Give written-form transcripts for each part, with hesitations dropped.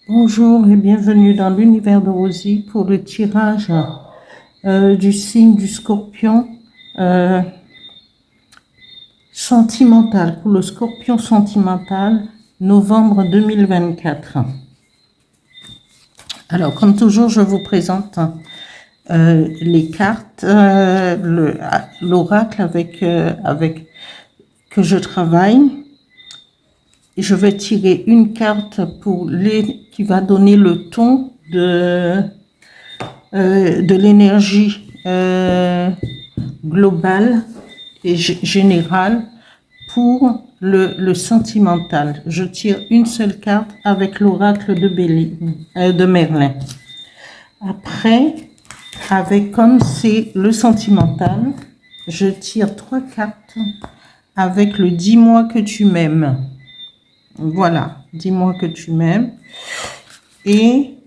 Bonjour et bienvenue dans l'univers de Rosie pour le tirage du signe du Scorpion sentimental, pour le Scorpion sentimental, novembre 2024. Alors, comme toujours, je vous présente les cartes, l'oracle avec que je travaille. Et je vais tirer une carte qui va donner le ton de l'énergie globale et générale pour le sentimental. Je tire une seule carte avec l'oracle de Merlin. Après, comme c'est le sentimental, je tire 3 cartes avec le dis-moi que tu m'aimes. Voilà, dis-moi que tu m'aimes. Et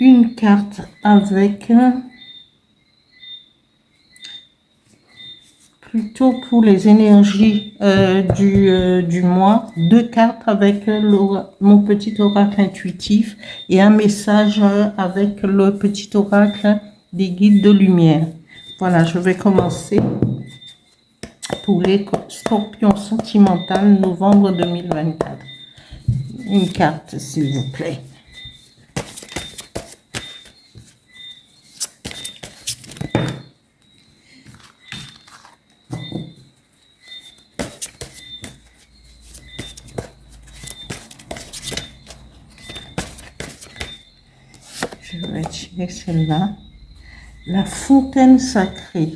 une carte avec, plutôt pour les énergies du mois, 2 cartes avec mon petit oracle intuitif et un message avec le petit oracle des guides de lumière. Voilà, je vais commencer pour les scorpions sentimentales, novembre 2024. Une carte, s'il vous plaît. Je vais tirer celle-là. La fontaine sacrée.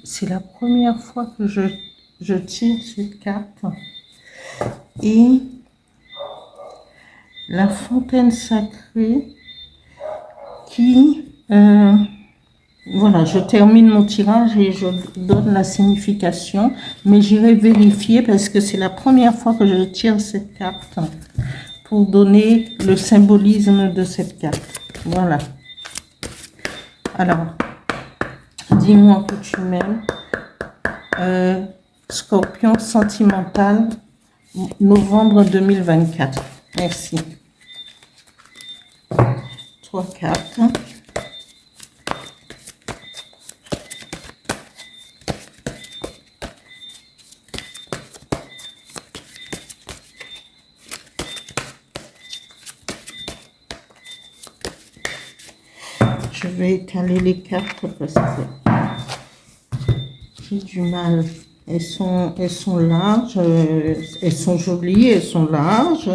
C'est la première fois que je tire cette carte. Et la fontaine sacrée qui... voilà, je termine mon tirage et je donne la signification. Mais j'irai vérifier parce que c'est la première fois que je tire cette carte pour donner le symbolisme de cette carte. Voilà. Alors, dis-moi que tu m'aimes. Scorpion sentimental, novembre 2024. Merci. 3 cartes. Je vais étaler les cartes parce que j'ai du mal. Elles sont larges, elles sont jolies, elles sont larges.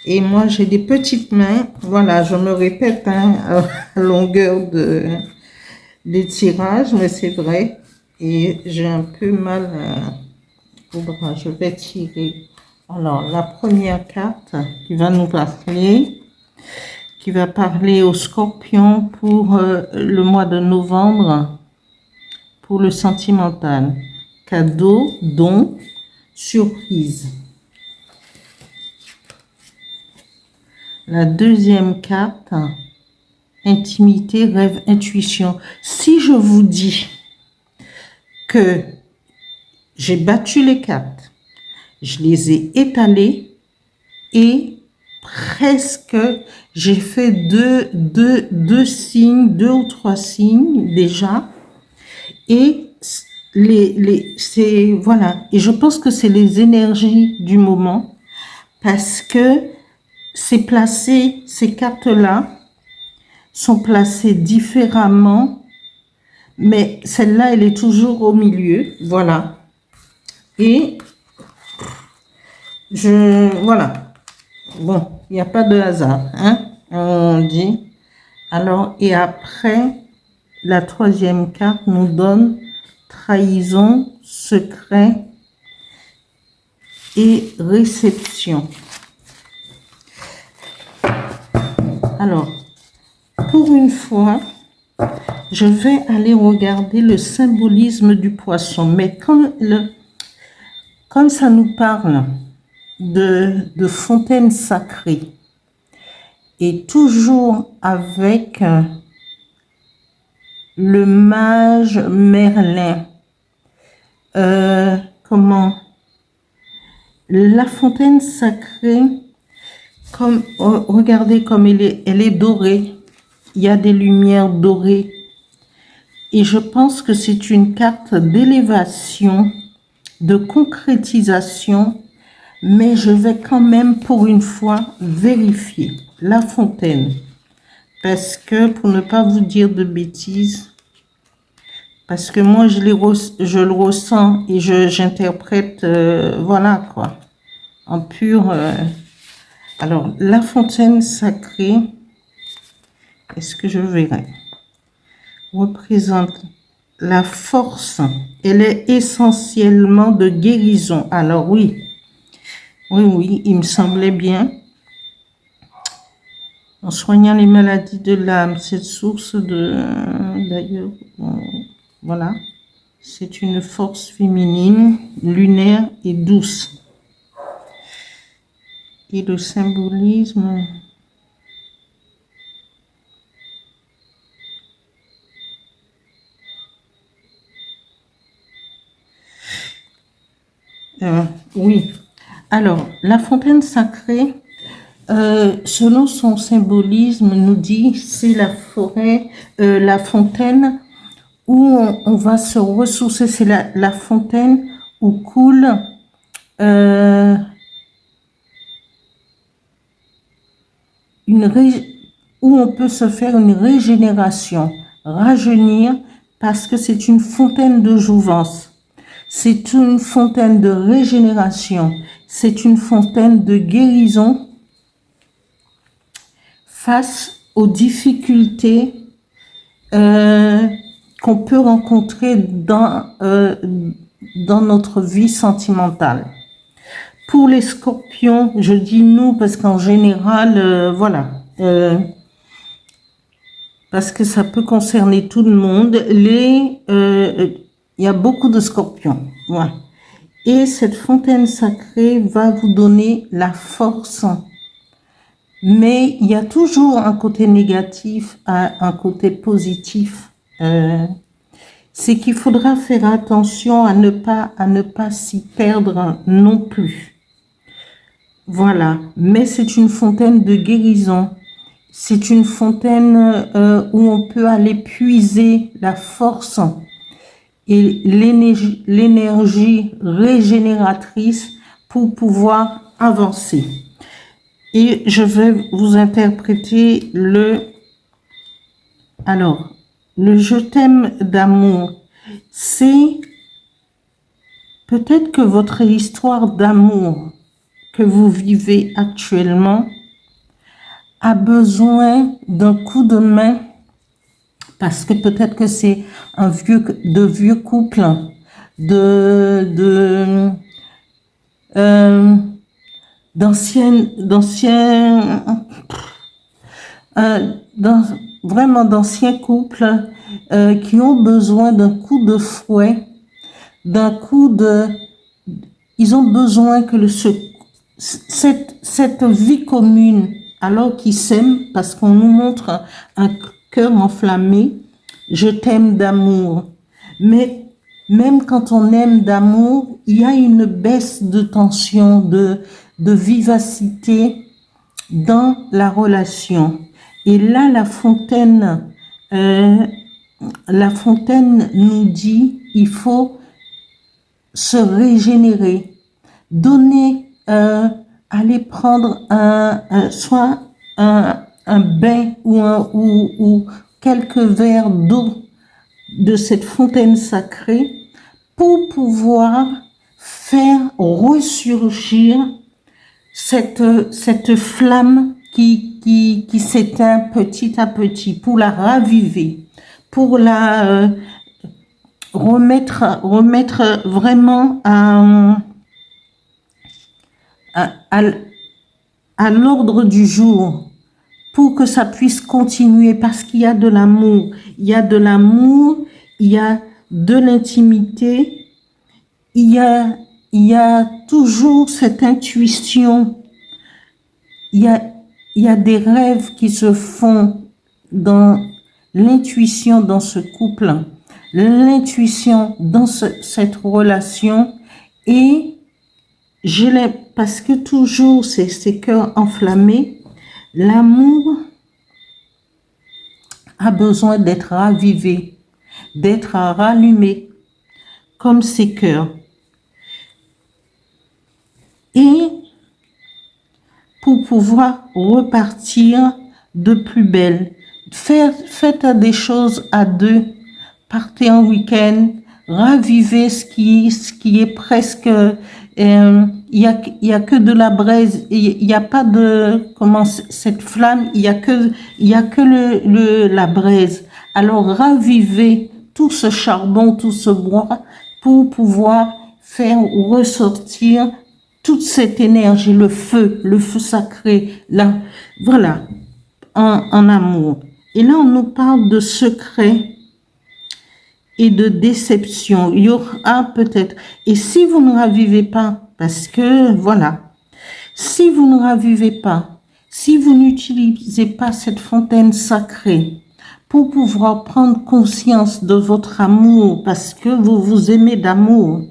Et moi, j'ai des petites mains. Voilà, je me répète à longueur des tirages, mais c'est vrai. Et j'ai un peu mal au bras. Je vais tirer. Alors, la première carte qui va nous parler, qui va parler aux scorpions pour le mois de novembre, pour le sentimental. Cadeau, don, surprise. La deuxième carte, intimité, rêve, intuition. Si je vous dis que j'ai battu les cartes, je les ai étalées et presque j'ai fait deux signes, 2 ou 3 signes déjà. Et voilà. Et je pense que c'est les énergies du moment parce que c'est placé, ces cartes-là sont placées différemment, mais celle-là, elle est toujours au milieu. Voilà. Et voilà. Bon, il n'y a pas de hasard, hein, on dit. Alors, et après, la troisième carte nous donne trahison, secret et réception. Alors, pour une fois, je vais aller regarder le symbolisme du poisson. Mais comme ça nous parle de fontaine sacrée, et toujours avec le mage Merlin, comment La fontaine sacrée, comme, regardez comme elle est dorée. Il y a des lumières dorées. Et je pense que c'est une carte d'élévation, de concrétisation, mais je vais quand même pour une fois vérifier la fontaine. Parce que, pour ne pas vous dire de bêtises, parce que moi je le ressens et j'interprète, voilà quoi, en pur. Alors, la fontaine sacrée, est-ce que je verrai, représente la force. Elle est essentiellement de guérison. Alors oui, oui, il me semblait bien. En soignant les maladies de l'âme, cette source d'ailleurs, voilà, c'est une force féminine, lunaire et douce. Et le symbolisme, oui. Alors, la fontaine sacrée, selon son symbolisme, nous dit c'est la forêt, la fontaine où on va se ressourcer. C'est la fontaine où coule où on peut se faire une régénération, rajeunir, parce que c'est une fontaine de jouvence. C'est une fontaine de régénération. C'est une fontaine de guérison face aux difficultés qu'on peut rencontrer dans notre vie sentimentale. Pour les scorpions, je dis nous parce qu'en général, voilà, parce que ça peut concerner tout le monde. Il y a beaucoup de scorpions, voilà. Et cette fontaine sacrée va vous donner la force. Mais il y a toujours un côté négatif, un côté positif. C'est qu'il faudra faire attention à ne pas s'y perdre non plus. Voilà. Mais c'est une fontaine de guérison. C'est une fontaine où on peut aller puiser la force et l'énergie régénératrice pour pouvoir avancer. Et je vais vous interpréter alors, le je t'aime d'amour. C'est peut-être que votre histoire d'amour que vous vivez actuellement a besoin d'un coup de main, parce que peut-être que c'est de vieux couple, vraiment d'anciens couples qui ont besoin d'un coup de fouet, ils ont besoin que cette vie commune, alors qu'ils s'aiment, parce qu'on nous montre un cœur enflammé, je t'aime d'amour. Mais même quand on aime d'amour, il y a une baisse de tension, de vivacité dans la relation. Et là, la fontaine nous dit, il faut se régénérer, donner, aller prendre soit un bain ou quelques verres d'eau de cette fontaine sacrée pour pouvoir faire ressurgir cette flamme qui s'éteint petit à petit, pour la raviver, pour la remettre vraiment à l'ordre du jour, pour que ça puisse continuer, parce qu'il y a de l'amour. Il y a de l'amour, il y a de l'intimité, il y a toujours cette intuition. Il y a des rêves qui se font dans l'intuition dans ce couple, l'intuition dans cette relation, et parce que toujours ces cœurs enflammés, l'amour a besoin d'être ravivé, d'être rallumé, comme ces cœurs. Et pour pouvoir repartir de plus belle, faites des choses à deux, partez en week-end, ravivez ce qui est presque, il y a que de la braise, il n'y a pas de, cette flamme, il y a que la braise. Alors ravivez tout ce charbon, tout ce bois, pour pouvoir faire ressortir toute cette énergie, le feu sacré, là, voilà, en amour. Et là, on nous parle de secret et de déception. Il y aura peut-être, et si vous ne ravivez pas, parce que, voilà, si vous ne ravivez pas, si vous n'utilisez pas cette fontaine sacrée pour pouvoir prendre conscience de votre amour, parce que vous vous aimez d'amour,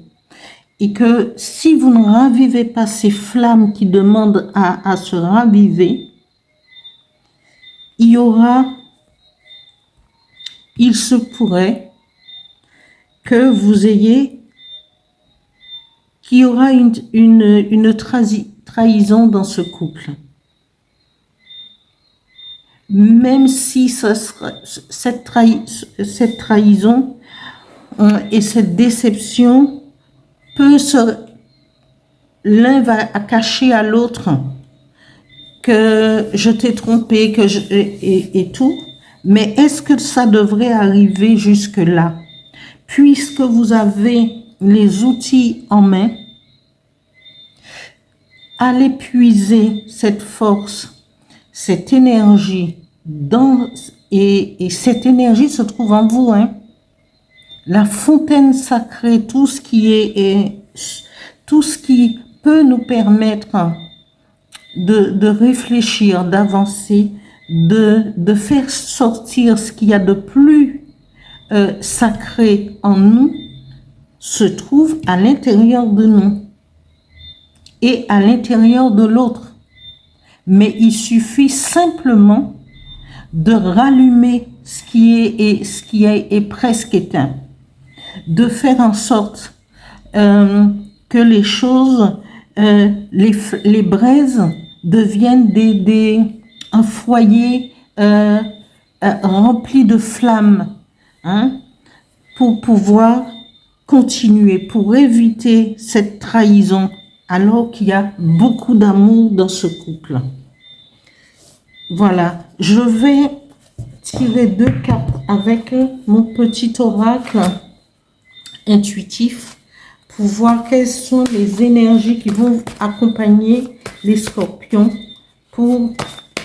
et que si vous ne ravivez pas ces flammes qui demandent à se raviver, il se pourrait qu'il y aura une trahison dans ce couple. Même si cette trahison et cette déception l'un va cacher à l'autre que je t'ai trompé, et tout. Mais est-ce que ça devrait arriver jusque-là? Puisque vous avez les outils en main, allez puiser cette force, cette énergie, et cette énergie se trouve en vous, hein. La fontaine sacrée, tout ce qui peut nous permettre de réfléchir, d'avancer, de faire sortir ce qu'il y a de plus sacré en nous, se trouve à l'intérieur de nous et à l'intérieur de l'autre. Mais il suffit simplement de rallumer ce qui est presque éteint, de faire en sorte que les choses, les braises deviennent un foyer rempli de flammes, hein, pour pouvoir continuer, pour éviter cette trahison, alors qu'il y a beaucoup d'amour dans ce couple. Voilà, je vais tirer 2 cartes avec mon petit oracle intuitif pour voir quelles sont les énergies qui vont accompagner les scorpions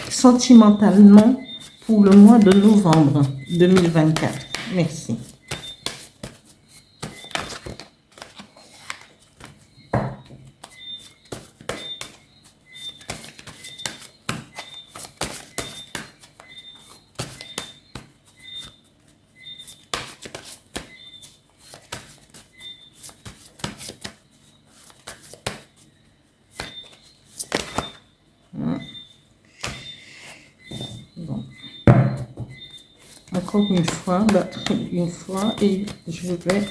sentimentalement pour le mois de novembre 2024. Merci. Bon. Encore une fois, et je vais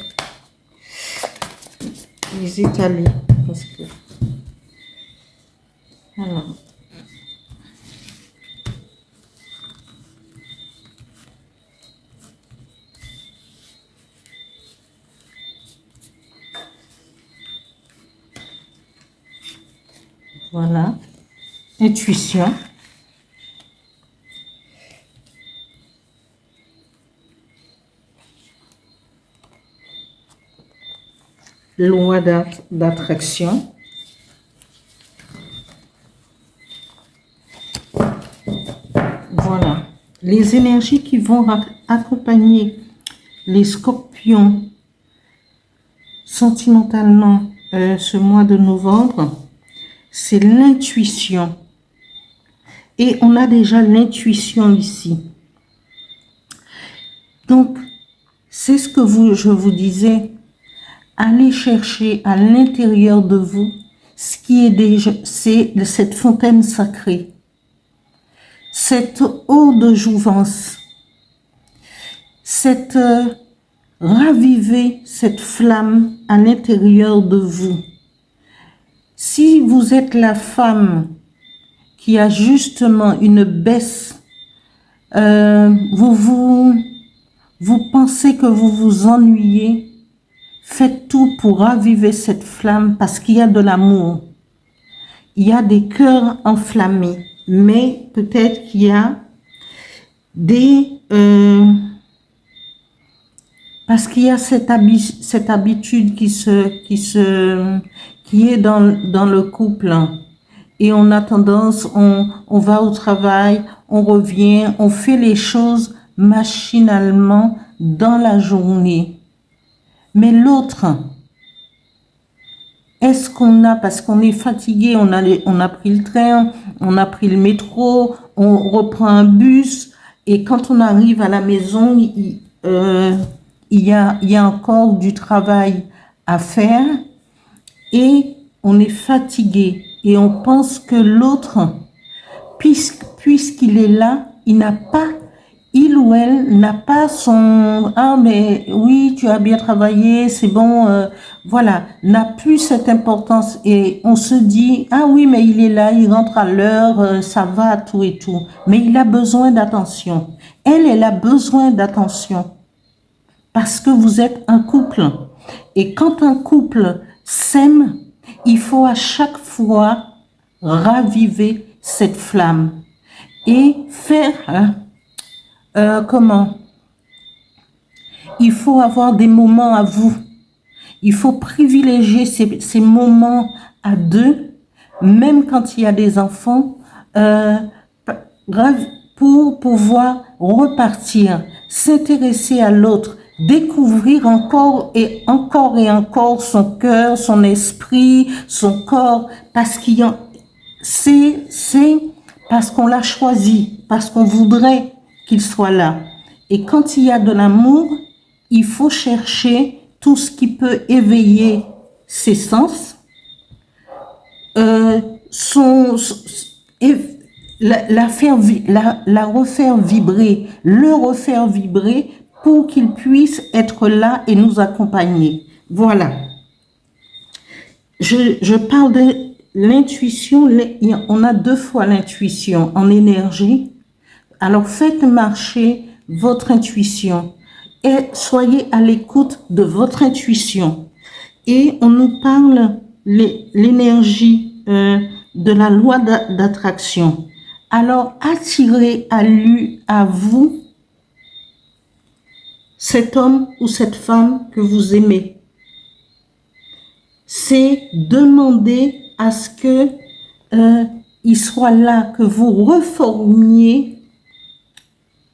les étaler parce que alors, voilà, intuition. Loi d'attraction. Voilà. Les énergies qui vont accompagner les scorpions sentimentalement ce mois de novembre, c'est l'intuition. Et on a déjà l'intuition ici. Donc, c'est ce que je vous disais. Allez chercher à l'intérieur de vous ce qui est déjà, c'est cette fontaine sacrée, cette eau de jouvence, cette raviver cette flamme à l'intérieur de vous. Si vous êtes la femme qui a justement une baisse, vous pensez que vous vous ennuyez, faites tout pour raviver cette flamme parce qu'il y a de l'amour. Il y a des cœurs enflammés, mais peut-être qu'il y a des... parce qu'il y a cette habitude qui est dans le couple. Et on a tendance, on va au travail, on revient, on fait les choses machinalement dans la journée. Mais l'autre, est-ce qu'on a, parce qu'on est fatigué, on a pris le train, on a pris le métro, on reprend un bus, et quand on arrive à la maison, il y a encore du travail à faire, et on est fatigué, et on pense que l'autre, puisqu'il est là, il ou elle n'a pas son « Ah, mais oui, tu as bien travaillé, c'est bon, voilà », n'a plus cette importance. Et on se dit « Ah oui, mais il est là, il rentre à l'heure, ça va, tout et tout ». Mais il a besoin d'attention. Elle a besoin d'attention. Parce que vous êtes un couple. Et quand un couple s'aime, il faut à chaque fois raviver cette flamme. Et faire... il faut avoir des moments à vous. Il faut privilégier ces moments à deux, même quand il y a des enfants, pour pouvoir repartir, s'intéresser à l'autre, découvrir encore et encore son cœur, son esprit, son corps, parce c'est parce qu'on l'a choisi, parce qu'on voudrait qu'il soit là. Et quand il y a de l'amour, il faut chercher tout ce qui peut éveiller ses sens, la refaire vibrer, le refaire vibrer pour qu'il puisse être là et nous accompagner. Voilà. Je parle de l'intuition. On a 2 fois l'intuition en énergie. Alors faites marcher votre intuition et soyez à l'écoute de votre intuition. Et on nous parle l'énergie de la loi d'attraction. Alors attirez à vous cet homme ou cette femme que vous aimez. C'est demander à ce que il soit là, que vous reformiez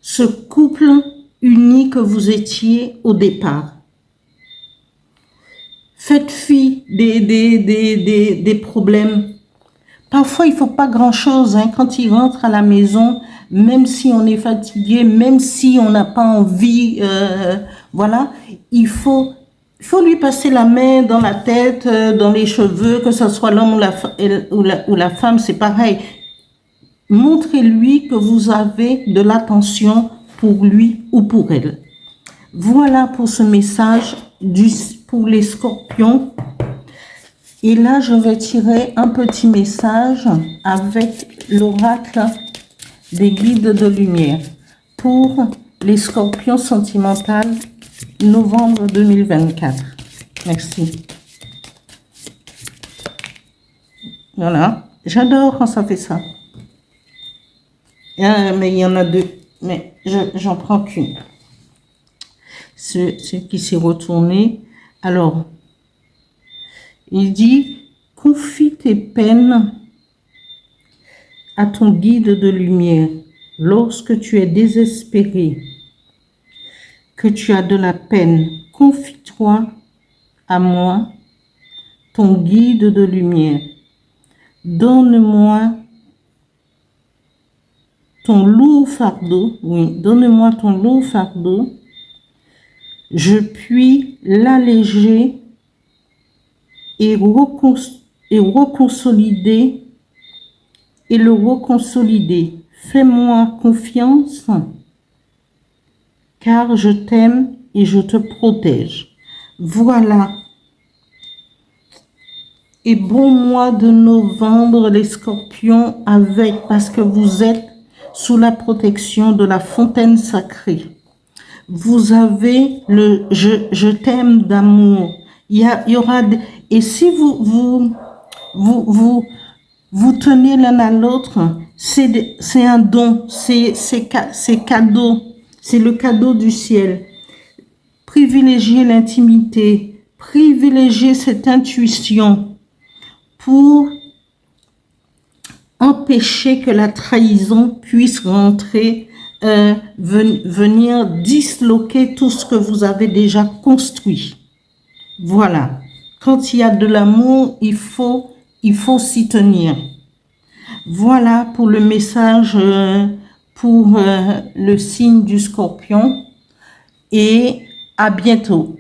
ce couple uni que vous étiez au départ. Faites fi des problèmes. Parfois, il ne faut pas grand-chose quand il rentre à la maison, même si on est fatigué, même si on n'a pas envie, voilà, il faut lui passer la main dans la tête, dans les cheveux, que ce soit l'homme ou la femme, c'est pareil. Montrez-lui que vous avez de l'attention pour lui ou pour elle. Voilà pour ce message pour les scorpions. Et là, je vais tirer un petit message avec l'oracle des guides de lumière pour les scorpions sentimentales, novembre 2024. Merci. Voilà. J'adore quand ça fait ça. Mais il y en a 2. Mais j'en prends qu'une. Ce qui s'est retourné. Alors, il dit, confie tes peines à ton guide de lumière lorsque tu es désespéré, que tu as de la peine. Confie-toi à moi, ton guide de lumière. Donne-moi ton lourd fardeau, donne-moi ton lourd fardeau, je puis l'alléger et et reconsolider et le reconsolider. Fais-moi confiance, car je t'aime et je te protège. Voilà. Et bon mois de novembre, les scorpions, parce que vous êtes sous la protection de la fontaine sacrée. Vous avez le je t'aime d'amour. Il y aura et si vous tenez l'un à l'autre, c'est un don, c'est cadeau, c'est le cadeau du ciel. Privilégiez l'intimité, privilégiez cette intuition pour empêcher que la trahison puisse rentrer, venir disloquer tout ce que vous avez déjà construit. Voilà. Quand il y a de l'amour, il faut s'y tenir. Voilà pour le message pour le signe du Scorpion. Et à bientôt.